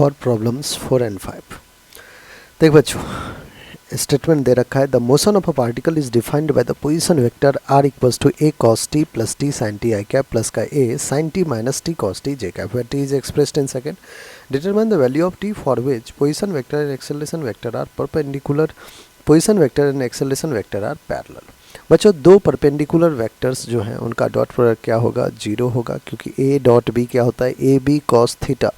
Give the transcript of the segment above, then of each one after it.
For problems 4 and 5। देख बच्चों, statement दे रखा है the motion of a particle is defined by the position vector r equals to a cos t plus t sin t i cap plus का a sin t minus t cos t j cap, where t is expressed in second। Determine the value of t for which position vector and acceleration vector are perpendicular, position vector and acceleration vector are parallel. बच्चों, दो perpendicular vectors जो हैं उनका dot product क्या होगा? 0 होगा, क्योंकि a dot b क्या होता है? A B cos theta.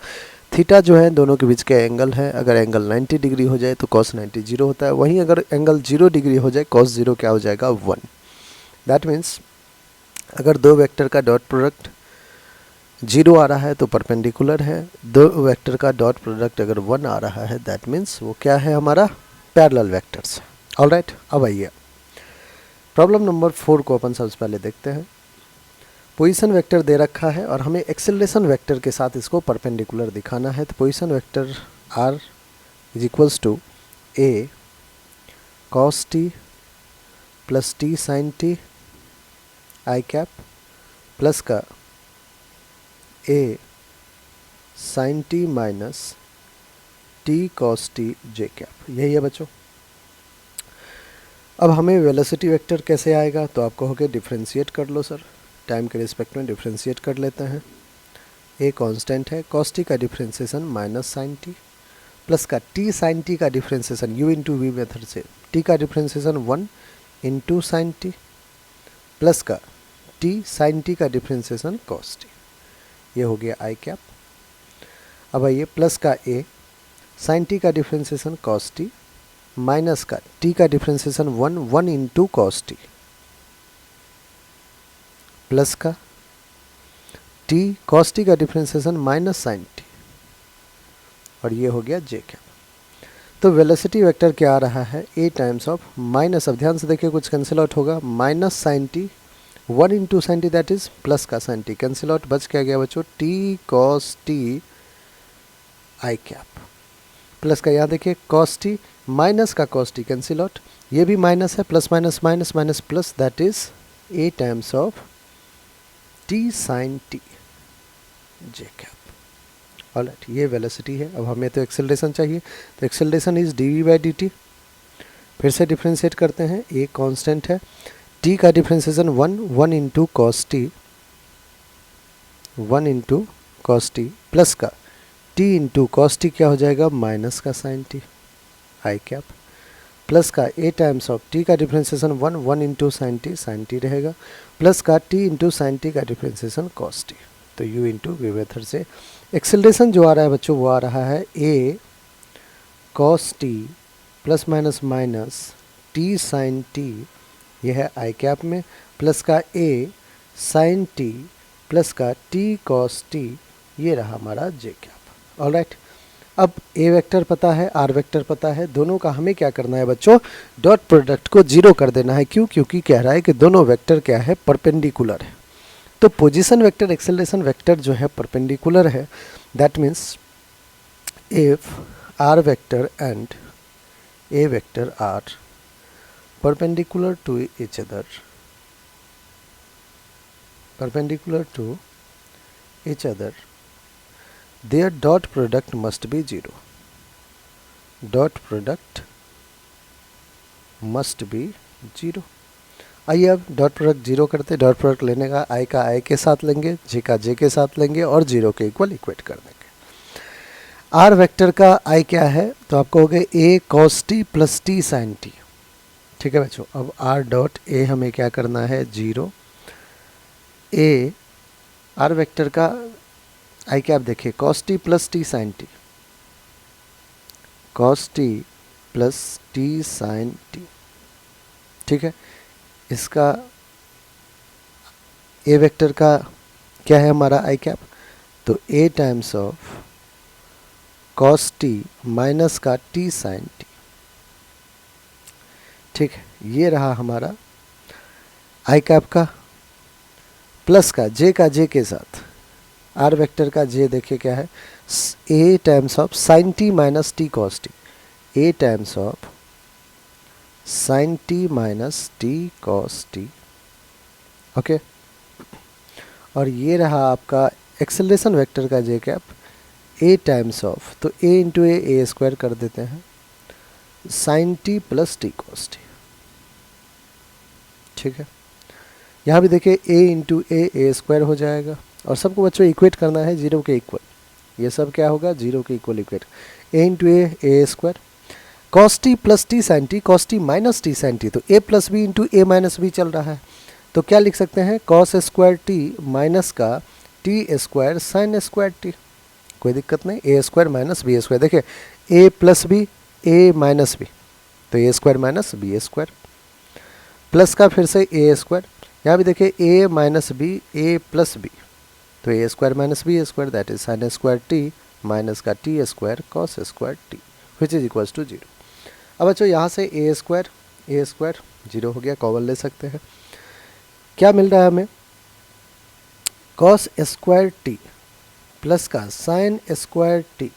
Theta जो है दोनों के बीच का एंगल है, अगर एंगल 90 डिग्री हो जाए तो कॉस 90 0 होता है, वहीं अगर एंगल 0 डिग्री हो जाए कॉस 0 क्या हो जाएगा? 1। दैट मीन्स अगर दो वेक्टर का डॉट प्रोडक्ट 0 आ रहा है तो परपेंडिकुलर है, दो वेक्टर का डॉट प्रोडक्ट अगर 1 आ रहा है दैट मीन्स वो क्या है? हमारा पैरेलल वेक्टर्स। ऑलराइट, अब आइए प्रॉब्लम नंबर 4 को अपन सबसे पहले देखते हैं। पोजीशन वेक्टर दे रखा है और हमें एक्सेलरेशन वेक्टर के साथ इसको परपेंडिकुलर दिखाना है। तो position vector r is equals to a cos t plus t sin t i cap plus का a sin t minus t cos t j cap, यही है बच्चों। अब हमें वेलोसिटी वेक्टर कैसे आएगा? तो आप कहोगे डिफ्रेंशिएट कर लो सर, टाइम के रिस्पेक्ट में डिफ्रेंशिएट कर लेते हैं। ए कांस्टेंट है, cos t का differentiation minus sin t plus का t sin t का differentiation u into V method से t का differentiation 1 into sin t plus का t sin t का डिफ्रेंशिएशन cos t, ये हो गया आई कैप। अब आइए प्लस का a sin t का डिफ्रेंशिएशन cos t माइनस का t का differentiation 1 into cos t plus का t cos t का डिफ्रेंशिएशन माइनस sin t, और ये हो गया j कैप। तो वेलोसिटी वेक्टर क्या आ रहा है? a टाइम्स ऑफ माइनस, अब ध्यान से देखिए कुछ कैंसिल आउट होगा, minus sin t 1 into sin t that is plus का sin t, कैंसिल आउट, बच क्या गया बच्चों? t cos t आई कैप प्लस का यहाँ देखिए cos t माइनस का cos t, कैंसिल आउट, ये भी माइनस है, plus minus minus minus plus that is a times of t sin t j cap. Alright, ये वेलोसिटी है। अब हमें तो एक्सेलरेशन चाहिए, तो acceleration is dv by dt। फिर से डिफ्रेंशिएट करते हैं, a कांस्टेंट है, t का differentiation 1 into cos t 1 into cos t plus का t इंटू cos t क्या हो जाएगा? माइनस का sin t आई कैप प्लस का a टाइम्स ऑफ t का डिफ्रेंशिएशन 1 इंटू sin t रहेगा, प्लस का t इंटू sin t का डिफ्रेंशिएशन cos t, तो u इंटू वी मेथड से एक्सेलरेशन जो आ रहा है बच्चों वो आ रहा है a cos t plus minus minus t sin t, यह है आई कैप में, प्लस का a sin t प्लस का t cos t, ये रहा हमारा j कैप। ऑलराइट, अब a वेक्टर पता है, r वेक्टर पता है, दोनों का हमें क्या करना है बच्चों? डॉट प्रोडक्ट को 0 कर देना है। क्यों? क्योंकि कह रहा है कि दोनों वेक्टर क्या है? परपेंडिकुलर है। तो पोजीशन वेक्टर एक्सेलरेशन वेक्टर जो है परपेंडिकुलर है, that means if r vector and a vector are perpendicular to each other, their dot product must be 0, dot product must be 0। आइए अब डॉट प्रोडक्ट 0 करते, डॉट प्रोडक्ट लेने का i का i के साथ लेंगे, j का j के साथ लेंगे और 0 के इक्वल इक्वेट कर देंगे। r वेक्टर का i क्या है? तो आप कहोगे a cos t plus t sin t, ठीक है बच्चों। अब r डॉट a हमें क्या करना है? 0। a r वेक्टर का आई क्या आप देखिए cos t plus t sin t, cos t plus t sin t, ठीक है। इसका a वेक्टर का क्या है हमारा आई कैप? तो a times of cos t minus का t sin t, ठीक है, ये रहा हमारा आई कैप का, प्लस का j के साथ r वेक्टर का j देखिए क्या है? a times of sin t minus t cos t, a times of sin t minus t cos t, okay. और ये रहा आपका एक्सेलरेशन वेक्टर का j cap, A times of, तो ए इंटू ए स्क्वायर कर देते हैं sine T plus T cos T, ठीक है। यहाँ भी देखिए ए इंटू ए स्क्वायर हो जाएगा, और सबको बच्चों इक्वेट करना है जीरो के इक्वल, ये सब क्या होगा जीरो के equal equate, a into A square cos t plus t sine t, cos t minus t sine t, तो a plus b into a minus b चल रहा है, तो क्या लिख सकते हैं कॉस स्क्वायर टी माइनस का t square sine square t, कोई दिक्कत नहीं, a square minus b square, देखिए a plus b a minus b, तो a square minus b square, plus का फिर से ए स्क्वायर, यहाँ भी देखिए a minus b a plus b, तो a square minus b square that is sine square t minus का t square cos square t which is equals to zero. अब बच्चों यहाँ से ए स्क्वायर जीरो हो गया, कॉमन ले सकते हैं, क्या मिल रहा है हमें कॉस स्क्वायर टी प्लस का साइन स्क्वायर टी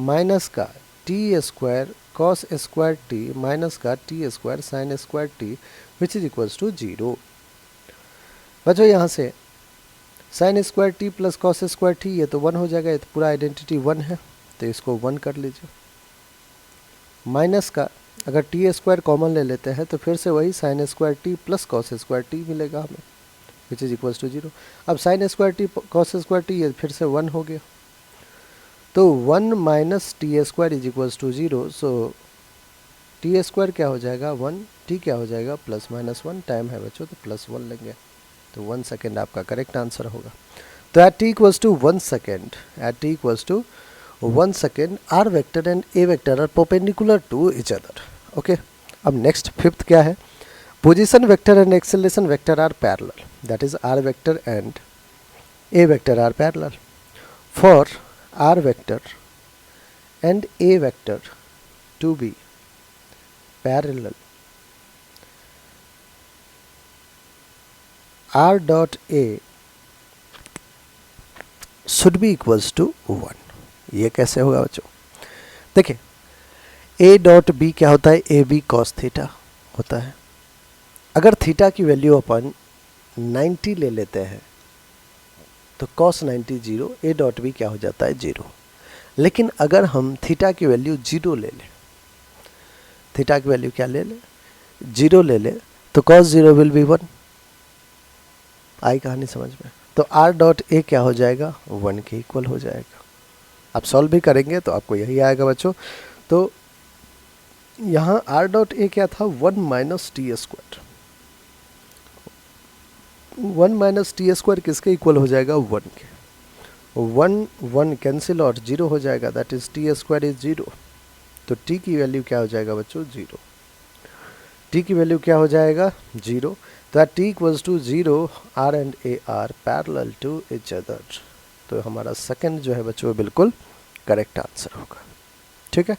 माइनस का t square cos square t minus का t square sine square t which is equals to zero. बच्चों यहाँ से sine square t plus cos square t ये तो 1 हो जाएगा, ये तो पूरा आइडेंटिटी 1 है, तो इसको 1 कर लीजिए, माइनस का अगर टी स्क्वायर कॉमन ले लेते हैं तो फिर से वही sine square t plus cos square t मिलेगा हमें which is equals to zero. अब sine square t cos square t ये फिर से 1 हो गया, तो 1 minus t square is equals to zero, so t square क्या हो जाएगा 1, टी क्या हो जाएगा प्लस माइनस 1, टाइम है बच्चों तो प्लस 1 लेंगे, तो 1 सेकेंड आपका करेक्ट आंसर होगा। तो at T equals to 1 second, at T equals to 1 second R vector and A vector are perpendicular to each other. Okay, अब नेक्स्ट फिफ्थ क्या है, position vector and acceleration vector are parallel, that is R vector and A vector are parallel. For R vector and A vector to be parallel, r dot a should be equals to 1। ये कैसे होगा बच्चों, देखिए a dot B क्या होता है, A B cos theta होता है, अगर थीटा की वैल्यू अपन 90 ले लेते हैं तो cos 90 0, a डॉट बी क्या हो जाता है 0, लेकिन अगर हम थीटा की वैल्यू 0 ले लें, थीटा की वैल्यू क्या ले लें 0 ले लें, तो cos 0 विल बी 1, आई कहानी समझ में, तो r डॉट ए क्या हो जाएगा 1 के इक्वल हो जाएगा। आप सॉल्व भी करेंगे तो आपको यही आएगा बच्चों, तो यहाँ r डॉट ए क्या था 1 minus t square, 1 minus t square किसके इक्वल हो जाएगा 1 के, 1 कैंसिल और 0 हो जाएगा, that is T square is 0, तो t की वैल्यू क्या हो जाएगा बच्चों 0, t की वैल्यू क्या हो जाएगा 0, तो at t equals to 0 r and a are parallel to each other, तो हमारा सेकंड जो है बच्चों बिल्कुल करेक्ट आंसर होगा, ठीक है।